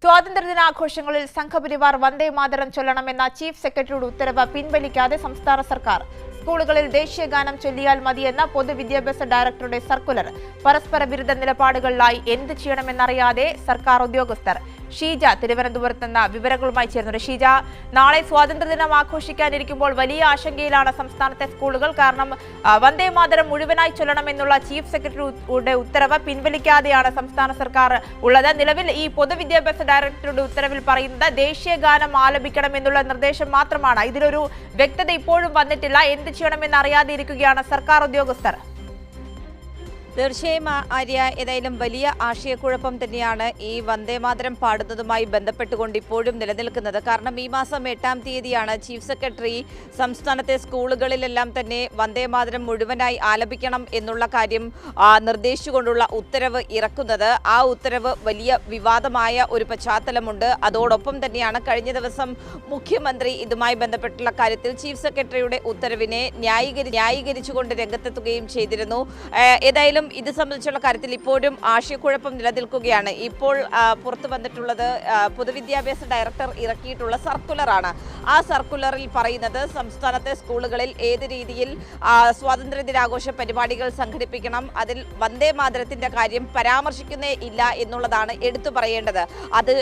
സ്വാതന്ത്ര്യദിനാഘോഷങ്ങളിൽ Sangh Parivar Vande Mataram ചൊല്ലണമെന്ന chief സെക്രട്ടറിയുടെ ഉത്തരവ് പിൻവലിക്കാതെ സംസ്ഥാന സർക്കാർ. സ്കൂളുകളിൽ ദേശീയഗാനം ചൊല്ലിയാൽ മതിയെന്ന പൊതുവിദ്യാഭ്യാസ ഡയറക്ടറുടെ സർക്കുലർ. പരസ്പര വിരുദ്ധ നിലപാടുകളിലായി എന്ത് ചെയ്യണമെന്നറിയാതെ സർക്കാർ ഉദ്യോഗസ്ഥർ. ഷീജ തിരുവനന്തപുരത്ത് നിന്ന് വിവരങ്ങളുമായി ചേർന്നു. ഷീജ, നാളെ സ്വാതന്ത്ര്യദിനം ആഘോഷിക്കാനിരിക്കുമ്പോൾ വലിയ ആശങ്കയിലാണ് സംസ്ഥാനത്തെ സ്കൂളുകൾ. കാരണം വന്ദേ മാതരം മുഴുവനായി ചൊല്ലണമെന്നുള്ള ചീഫ് സെക്രട്ടറിയുടെ ഉത്തരവ് പിൻവലിക്കാതെയാണ് സംസ്ഥാന സർക്കാർ ഉള്ളത്. നിലവിൽ ഈ പൊതുവിദ്യാഭ്യാസ ഡയറക്ടറുടെ ഉത്തരവിൽ പറയുന്നത് ദേശീയഗാനം ആലപിക്കണമെന്നുള്ള നിർദ്ദേശം മാത്രമാണ്. ഇതിലൊരു വ്യക്തത ഇപ്പോഴും വന്നിട്ടില്ല. എന്ത് ചെയ്യണമെന്ന് അറിയാതെ ഇരിക്കുകയാണ് സർക്കാർ ഉദ്യോഗസ്ഥർ. തീർച്ചയായും ആര്യ, ഏതായാലും വലിയ ആശയക്കുഴപ്പം തന്നെയാണ് ഈ വന്ദേമാതരം പാടുന്നതുമായി ബന്ധപ്പെട്ടുകൊണ്ട് ഇപ്പോഴും നിലനിൽക്കുന്നത്. കാരണം ഈ മാസം 8-ാം തീയതിയാണ് ചീഫ് സെക്രട്ടറി സംസ്ഥാനത്തെ സ്കൂളുകളിലെല്ലാം തന്നെ വന്ദേമാതരം മുഴുവനായി ആലപിക്കണം എന്നുള്ള കാര്യം നിർദ്ദേശിച്ചുകൊണ്ടുള്ള ഉത്തരവ് ഇറക്കുന്നത്. ആ ഉത്തരവ് വലിയ വിവാദമായ ഒരു പശ്ചാത്തലമുണ്ട്. അതോടൊപ്പം തന്നെയാണ് കഴിഞ്ഞ ദിവസം മുഖ്യമന്ത്രി ഇതുമായി ബന്ധപ്പെട്ടുള്ള കാര്യത്തിൽ ചീഫ് സെക്രട്ടറിയുടെ ഉത്തരവിനെ ന്യായീകരിച്ചുകൊണ്ട് രംഗത്തെത്തുകയും ചെയ്തിരുന്നു. ഏതായാലും ഇത് സംബന്ധിച്ചുള്ള കാര്യത്തിൽ ഇപ്പോഴും ആശയക്കുഴപ്പം നിലനിൽക്കുകയാണ്. ഇപ്പോൾ പുറത്തു വന്നിട്ടുള്ളത് പൊതുവിദ്യാഭ്യാസ ഡയറക്ടർ ഇറക്കിയിട്ടുള്ള സർക്കുലറാണ്. ആ സർക്കുലറിൽ പറയുന്നത് സംസ്ഥാനത്തെ സ്കൂളുകളിൽ ഏത് രീതിയിൽ സ്വാതന്ത്ര്യദിനാഘോഷ പരിപാടികൾ സംഘടിപ്പിക്കണം, അതിൽ വന്ദേ മാതരത്തിന്റെ കാര്യം പരാമർശിക്കുന്നേ ഇല്ല എന്നുള്ളതാണ് എടുത്തു പറയേണ്ടത്. അത്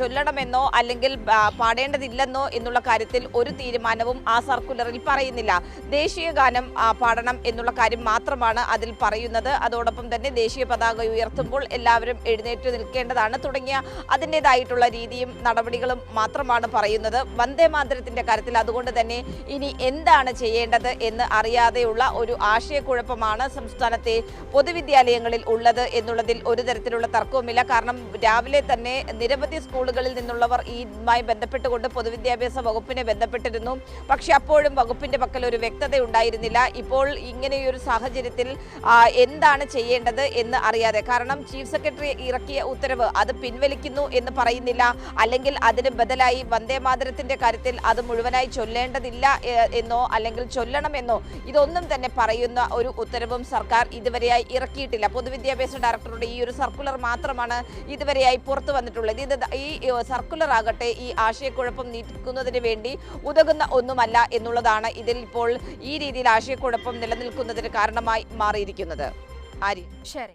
ചൊല്ലണമെന്നോ അല്ലെങ്കിൽ പാടേണ്ടതില്ലെന്നോ എന്നുള്ള കാര്യത്തിൽ ഒരു തീരുമാനവും ആ സർക്കുലറിൽ പറയുന്നില്ല. ദേശീയ ഗാനം പാടണം എന്നുള്ള കാര്യം മാത്രമാണ് അതിൽ പറയുന്നത്. അതോടൊപ്പം തന്നെ ദേശീയ പതാക ഉയർത്തുമ്പോൾ എല്ലാവരും എഴുന്നേറ്റ് നിൽക്കേണ്ടതാണ് തുടങ്ങിയ അതിൻ്റെതായിട്ടുള്ള രീതിയും നടപടികളും മാത്രമാണ് പറയുന്നത്. വന്ദേ മാതരത്തിന്റെ കാര്യത്തിൽ അതുകൊണ്ട് തന്നെ ഇനി എന്താണ് ചെയ്യേണ്ടത് എന്ന് അറിയാതെയുള്ള ഒരു ആശയക്കുഴപ്പമാണ് സംസ്ഥാനത്തെ പൊതുവിദ്യാലയങ്ങളിൽ ഉള്ളത് എന്നുള്ളതിൽ ഒരു തരത്തിലുള്ള തർക്കവുമില്ല. കാരണം രാവിലെ തന്നെ നിരവധി സ്കൂളുകളിൽ നിന്നുള്ളവർ ഇതുമായി ബന്ധപ്പെട്ടുകൊണ്ട് പൊതുവിദ്യാഭ്യാസ വകുപ്പിനെ ബന്ധപ്പെട്ടിരുന്നു. പക്ഷെ അപ്പോഴും വകുപ്പിന്റെ പക്കൽ ഒരു വ്യക്തത ഉണ്ടായിരുന്നില്ല. ഇപ്പോൾ ഇങ്ങനെയൊരു സാഹചര്യത്തിൽ എന്താണ് ചെയ്യേണ്ടത് എന്ന് അറിയാതെ, കാരണം ചീഫ് സെക്രട്ടറി ഇറക്കിയ ഉത്തരവ് അത് പിൻവലിക്കുന്നു എന്ന് പറയുന്നില്ല, അല്ലെങ്കിൽ അതിന് ബദലായി വന്ദേ മാതരത്തിന്റെ കാര്യത്തിൽ അത് മുഴുവനായി ചൊല്ലേണ്ടതില്ല എന്നോ അല്ലെങ്കിൽ ചൊല്ലണമെന്നോ ഇതൊന്നും തന്നെ പറയുന്ന ഒരു ഉത്തരവും സർക്കാർ ഇതുവരെയായി ഇറക്കിയിട്ടില്ല. പൊതുവിദ്യാഭ്യാസ ഡയറക്ടറുടെ ഈ ഒരു സർക്കുലർ മാത്രമാണ് ഇതുവരെയായി പുറത്തു വന്നിട്ടുള്ളത്. ഈ സർക്കുലർ ആകട്ടെ ഈ ആശയക്കുഴപ്പം നീക്കുന്നതിന് വേണ്ടി ഉതകുന്ന ഒന്നുമല്ല എന്നുള്ളതാണ് ഇതിൽ ഇപ്പോൾ ഈ രീതിയിൽ ആശയക്കുഴപ്പം നിലനിൽക്കുന്നതിന് കാരണമായി മാറിയിരിക്കുന്നത്. ആര്യ, ശരി.